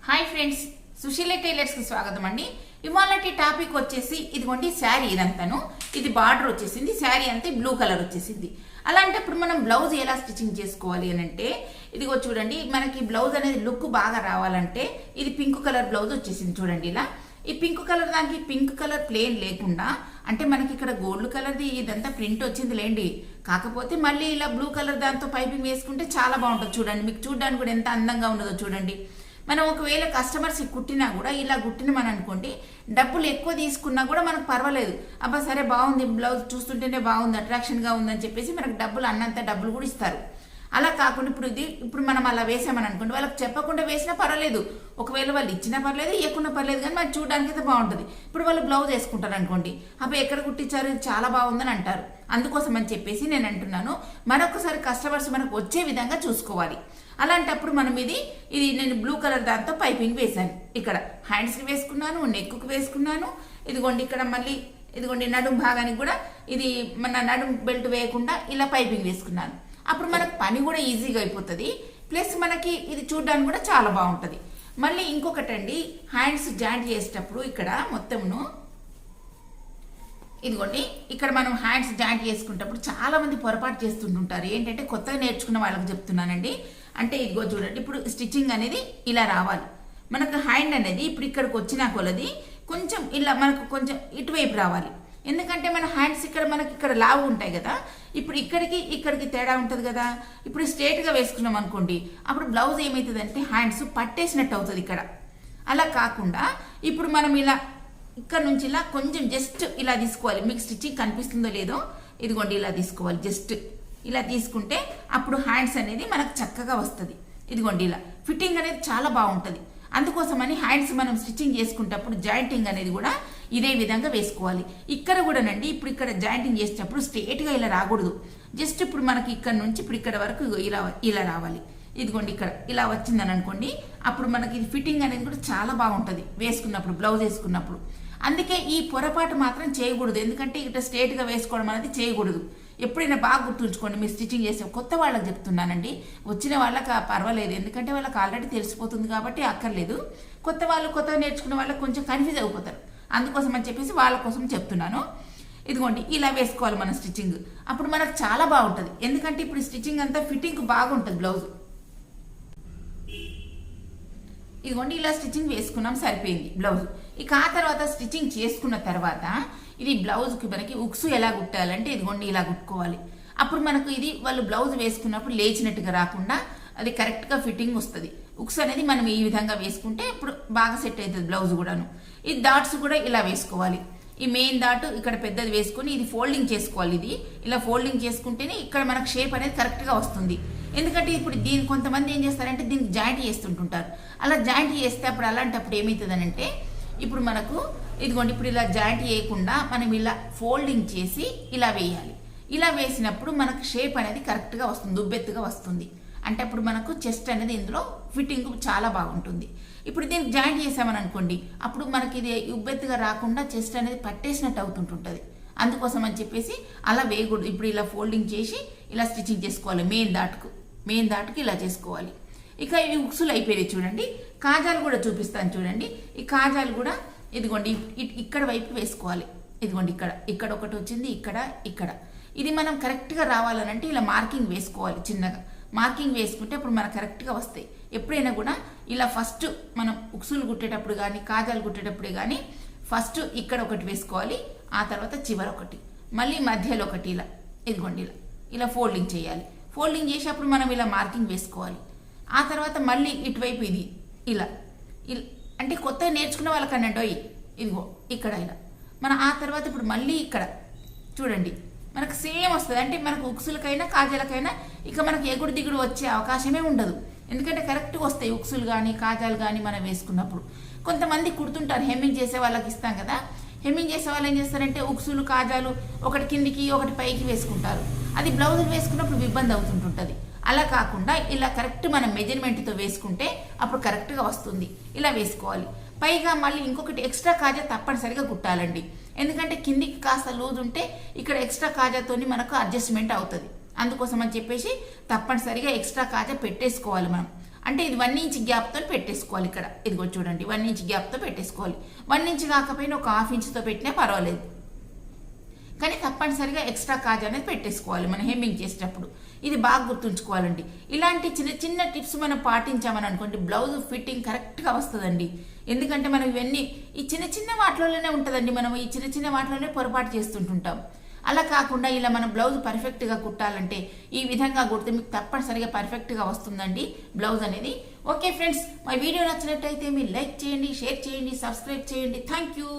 Hi friends, Susheela tailors కి స్వాగతం అండి. ఇవాళటి టాపిక్ వచ్చేసి ఇదిగోండి శారీ. ఇదంతాను ఇది బార్డర్ వచ్చేసింది, శారీ అంతే బ్లూ కలర్ వచ్చేసింది. అలాంటప్పుడు మనం బ్లౌజ్ ఎలా స్టిచ్చింగ్ చేసుకోవాలి అని అంటే ఇదిగో చూడండి, మనకి బ్లౌజ్ అనేది లుక్ బాగా రావాలంటే ఇది పింక్ కలర్ బ్లౌజ్ వచ్చేసింది. చూడండి ఇలా ఈ పింక్ కలర్, దానికి పింక్ కలర్ ప్లేన్ లేకుండా అంటే మనకి ఇక్కడ గోల్డ్ కలర్ది ఇదంతా ప్రింట్ వచ్చింది లేండి. కాకపోతే మళ్ళీ ఇలా బ్లూ కలర్ దాంతో పైపింగ్ వేసుకుంటే చాలా బాగుంటుంది. చూడండి, మీకు చూడడానికి కూడా ఎంత అందంగా ఉన్నదో చూడండి. మనం ఒకవేళ కస్టమర్స్ కుట్టినా కూడా ఇలా కుట్టినమని అనుకోండి, డబ్బులు ఎక్కువ తీసుకున్నా కూడా మనకు పర్వాలేదు. అబ్బా సరే బాగుంది, బ్లౌజ్ చూస్తుంటేనే బాగుంది, అట్రాక్షన్గా ఉందని చెప్పేసి మనకు డబ్బులు అన్నంత డబ్బులు కూడా ఇస్తారు. అలా కాకుండా ఇప్పుడు మనం అలా వేసామని అనుకోండి, వాళ్ళకి చెప్పకుండా వేసినా పర్వాలేదు, ఒకవేళ వాళ్ళు ఇచ్చినా పర్లేదు ఇవ్వకుండా పర్లేదు, కానీ మనకి చూడడానికి అయితే బాగుంటుంది. ఇప్పుడు వాళ్ళు బ్లౌజ్ వేసుకుంటారు అనుకోండి, అబ్బా ఎక్కడ కుట్టించారు, ఇది చాలా బాగుందని అంటారు. అందుకోసం అని చెప్పేసి నేను అంటున్నాను, మరొకసారి కస్టమర్స్ మనకు వచ్చే విధంగా చూసుకోవాలి. అలాంటప్పుడు మనం ఇది నేను బ్లూ కలర్ దాంతో పైపింగ్ వేశాను. ఇక్కడ హ్యాండ్స్కి వేసుకున్నాను, నెక్కు వేసుకున్నాను. ఇదిగోండి ఇక్కడ మళ్ళీ ఇదిగోండి నడుం భాగానికి కూడా ఇది మన నడుం బెల్ట్ వేయకుండా ఇలా పైపింగ్ వేసుకున్నాను. అప్పుడు మనకు పని కూడా ఈజీగా అయిపోతుంది, ప్లస్ మనకి ఇది చూడడానికి కూడా చాలా బాగుంటుంది. మళ్ళీ ఇంకొకటండి, హ్యాండ్స్ జాయింట్ చేసేటప్పుడు ఇక్కడ మొత్తమును ఇదిగోండి ఇక్కడ మనం హ్యాండ్స్ జాయింట్ చేసుకునేటప్పుడు చాలా మంది పొరపాటు చేస్తుంటుంటారు. ఏంటంటే కొత్తగా నేర్చుకున్న వాళ్ళకి చెప్తున్నానండి. అంటే ఇదిగో చూడండి, ఇప్పుడు స్టిచ్చింగ్ అనేది ఇలా రావాలి. మనకు హ్యాండ్ అనేది ఇప్పుడు ఇక్కడికి వచ్చినా కొలది కొంచెం ఇలా మనకు కొంచెం ఇటువైపు రావాలి. ఎందుకంటే మన హ్యాండ్స్ ఇక్కడ మనకి ఇక్కడ లావు ఉంటాయి కదా, ఇప్పుడు ఇక్కడికి తేడా ఉంటుంది కదా. ఇప్పుడు స్ట్రేట్గా వేసుకున్నాం అనుకోండి, అప్పుడు బ్లౌజ్ ఏమవుతుంది అంటే హ్యాండ్స్ పట్టేసినట్టు అవుతుంది ఇక్కడ. అలా కాకుండా ఇప్పుడు మనం ఇలా ఇక్కడ నుంచి ఇలా కొంచెం జస్ట్ ఇలా తీసుకోవాలి. మీకు స్టిచ్చింగ్ కనిపిస్తుందో లేదో, ఇదిగోండి ఇలా తీసుకోవాలి. జస్ట్ ఇలా తీసుకుంటే అప్పుడు హ్యాండ్స్ అనేది మనకు చక్కగా వస్తుంది. ఇదిగోండి ఇలా ఫిట్టింగ్ అనేది చాలా బాగుంటుంది. అందుకోసమని హ్యాండ్స్ మనం స్టిచ్చింగ్ చేసుకునేటప్పుడు జాయింటింగ్ అనేది కూడా ఇదే విధంగా వేసుకోవాలి. ఇక్కడ కూడానండి, ఇప్పుడు ఇక్కడ జాయింటింగ్ చేసేటప్పుడు స్ట్రేట్గా ఇలా రాకూడదు. జస్ట్ ఇప్పుడు మనకి ఇక్కడ నుంచి ఇప్పుడు ఇక్కడ వరకు ఇలా రావాలి. ఇదిగోండి ఇక్కడ ఇలా వచ్చిందని అనుకోండి, అప్పుడు మనకి ఇది ఫిట్టింగ్ అనేది కూడా చాలా బాగుంటుంది వేసుకున్నప్పుడు, బ్లౌజ్ వేసుకున్నప్పుడు. అందుకే ఈ పొరపాటు మాత్రం చేయకూడదు. ఎందుకంటే ఇక్కడ స్ట్రేట్గా వేసుకోవడం అనేది చేయకూడదు. ఎప్పుడైనా బాగా గుర్తుంచుకోండి. మీరు స్టిచ్చింగ్ చేసే కొత్త వాళ్ళకి చెప్తున్నానండి, వచ్చిన వాళ్ళకి పర్వాలేదు, ఎందుకంటే వాళ్ళకి ఆల్రెడీ తెలిసిపోతుంది కాబట్టి అక్కర్లేదు. కొత్తగా నేర్చుకున్న వాళ్ళకి కొంచెం కన్ఫ్యూజ్ అయిపోతారు. అందుకోసం అని చెప్పేసి వాళ్ళ కోసం చెప్తున్నాను. ఇదిగోండి ఇలా వేసుకోవాలి మన స్టిచ్చింగ్, అప్పుడు మనకు చాలా బాగుంటుంది. ఎందుకంటే ఇప్పుడు స్టిచ్చింగ్ అంతా ఫిట్టింగ్ బాగుంటుంది బ్లౌజ్. ఇదిగోండి ఇలా స్టిచ్చింగ్ వేసుకున్నాం, సరిపోయింది బ్లౌజ్. ఇక ఆ తర్వాత స్టిచ్చింగ్ చేసుకున్న తర్వాత ఇది బ్లౌజ్కి మనకి ఉక్స్ ఎలా కుట్టాలంటే ఇదిగోండి ఇలా కుట్టుకోవాలి. అప్పుడు మనకు ఇది వాళ్ళు బ్లౌజ్ వేసుకున్నప్పుడు లేచినట్టుగా రాకుండా అది కరెక్ట్గా ఫిట్టింగ్ వస్తుంది. ఉక్స్ అనేది మనం ఈ విధంగా వేసుకుంటే ఇప్పుడు బాగా సెట్ అవుతుంది బ్లౌజ్ కూడాను. ఈ డాట్స్ కూడా ఇలా వేసుకోవాలి. ఈ మెయిన్ డాట్ ఇక్కడ పెద్దది వేసుకొని ఇది ఫోల్డింగ్ చేసుకోవాలి. ఇది ఇలా ఫోల్డింగ్ చేసుకుంటేనే ఇక్కడ మనకు షేప్ అనేది కరెక్ట్గా వస్తుంది. ఎందుకంటే ఇప్పుడు దీన్ని కొంతమంది ఏం చేస్తారంటే దీనికి జాయింట్ చేస్తుంటుంటారు. అలా జాయింట్ చేస్తే అప్పుడు అలాంటప్పుడు ఏమవుతుందనంటే ఇప్పుడు మనకు ఇదిగోండి ఇప్పుడు ఇలా జాయింట్ చేయకుండా మనం ఇలా ఫోల్డింగ్ చేసి ఇలా వేయాలి. ఇలా వేసినప్పుడు మనకు షేప్ అనేది కరెక్ట్గా వస్తుంది, ఉబ్బెత్తుగా వస్తుంది. అంటే అప్పుడు మనకు చెస్ట్ అనేది ఇందులో ఫిట్టింగ్ చాలా బాగుంటుంది. ఇప్పుడు దీనికి జాయింట్ చేసామని అనుకోండి, అప్పుడు మనకి ఇది ఉబ్బెత్తుగా రాకుండా చెస్ట్ అనేది పట్టేసినట్టు అవుతుంటుంటుంది. అందుకోసం అని చెప్పేసి అలా వేయకూడదు. ఇప్పుడు ఇలా ఫోల్డింగ్ చేసి ఇలా స్టిచ్చింగ్ చేసుకోవాలి. మెయిన్ దాటుకు ఇలా చేసుకోవాలి. ఇక ఇవి ఉక్సులు అయిపోయాయి చూడండి. కాజాలు కూడా చూపిస్తాను చూడండి. ఈ కాజాలు కూడా ఇదిగోండి ఇక్కడ వైపు వేసుకోవాలి. ఇదిగోండి ఇక్కడ ఒకటి వచ్చింది, ఇక్కడ ఇది మనం కరెక్ట్గా రావాలనంటే ఇలా మార్కింగ్ వేసుకోవాలి. చిన్నగా మార్కింగ్ వేసుకుంటే అప్పుడు మనకు కరెక్ట్గా వస్తాయి. ఎప్పుడైనా కూడా ఇలా ఫస్ట్ మనం ఉక్సులు కుట్టేటప్పుడు కానీ కాజాలు కుట్టేటప్పుడే కానీ ఫస్ట్ ఇక్కడ ఒకటి వేసుకోవాలి, ఆ తర్వాత చివర ఒకటి, మళ్ళీ మధ్యలో ఒకటి, ఇలా ఇదిగోండి ఇలా ఫోల్డింగ్ చేయాలి. ఫోల్డింగ్ చేసేటప్పుడు మనం ఇలా మార్కింగ్ వేసుకోవాలి. ఆ తర్వాత మళ్ళీ ఇటువైపు ఇది ఇలా అంటే కొత్తగా నేర్చుకున్న వాళ్ళకి అన్నట్టు ఇదిగో ఇక్కడ ఇలా మన ఆ తర్వాత ఇప్పుడు మళ్ళీ ఇక్కడ చూడండి మనకు సేమ్ వస్తుంది. అంటే మనకు ఉక్సులకైనా కాజాలకైనా ఇక మనకు ఎగుడు దిగుడు వచ్చే అవకాశమే ఉండదు. ఎందుకంటే కరెక్ట్గా వస్తాయి ఉక్సులు కానీ కాజాలు కానీ మనం వేసుకున్నప్పుడు. కొంతమంది కుడుతుంటారు, హెమ్మింగ్ చేసే వాళ్ళకి ఇస్తాం కదా, హెమ్మింగ్ చేసే వాళ్ళు ఏం చేస్తారంటే ఉక్సులు కాజాలు ఒకటి కిందికి ఒకటి పైకి వేసుకుంటారు. అది బ్లౌజులు వేసుకున్నప్పుడు ఇబ్బంది అవుతుంటుంటుంది. అలా కాకుండా ఇలా కరెక్ట్ మనం మెజర్మెంట్తో వేసుకుంటే అప్పుడు కరెక్ట్గా వస్తుంది. ఇలా వేసుకోవాలి. పైగా మళ్ళీ ఇంకొకటి ఎక్స్ట్రా కాజా తప్పనిసరిగా కుట్టాలండి. ఎందుకంటే కిందికి కాస్త లూజ్ ఉంటే ఇక్కడ ఎక్స్ట్రా కాజాతోని మనకు అడ్జస్ట్మెంట్ అవుతుంది. అందుకోసం అని చెప్పేసి తప్పనిసరిగా ఎక్స్ట్రా కాజా పెట్టేసుకోవాలి మనం. అంటే ఇది 1 ఇంచ్ గ్యాప్తో పెట్టేసుకోవాలి. ఇక్కడ ఇదిగో చూడండి 1 ఇంచ్ గ్యాప్తో పెట్టేసుకోవాలి. 1 ఇంచ్ కాకపోయినా ఒక ½ ఇంచ్తో పెట్టినా పర్వాలేదు, కానీ తప్పనిసరిగా ఎక్స్ట్రా కాజ్ అనేది పెట్టేసుకోవాలి మనం హెమ్మింగ్ చేసేటప్పుడు. ఇది బాగా గుర్తుంచుకోవాలండి. ఇలాంటి చిన్న చిన్న టిప్స్ మనం పాటించామని అనుకోండి బ్లౌజ్ ఫిట్టింగ్ కరెక్ట్గా వస్తుందండి. ఎందుకంటే మనం ఇవన్నీ ఈ చిన్న చిన్న వాటిలోనే ఉంటుందండి, మనం ఈ చిన్న చిన్న వాటిలోనే పొరపాటు చేస్తుంటుంటాం. అలా కాకుండా ఇలా మనం బ్లౌజ్ పర్ఫెక్ట్గా కుట్టాలంటే ఈ విధంగా కుడితే మీకు తప్పనిసరిగా పర్ఫెక్ట్గా వస్తుందండి బ్లౌజ్ అనేది. ఓకే ఫ్రెండ్స్, మా వీడియో నచ్చినట్టయితే మీరు లైక్ చేయండి, షేర్ చేయండి, సబ్స్క్రైబ్ చేయండి. Thank you.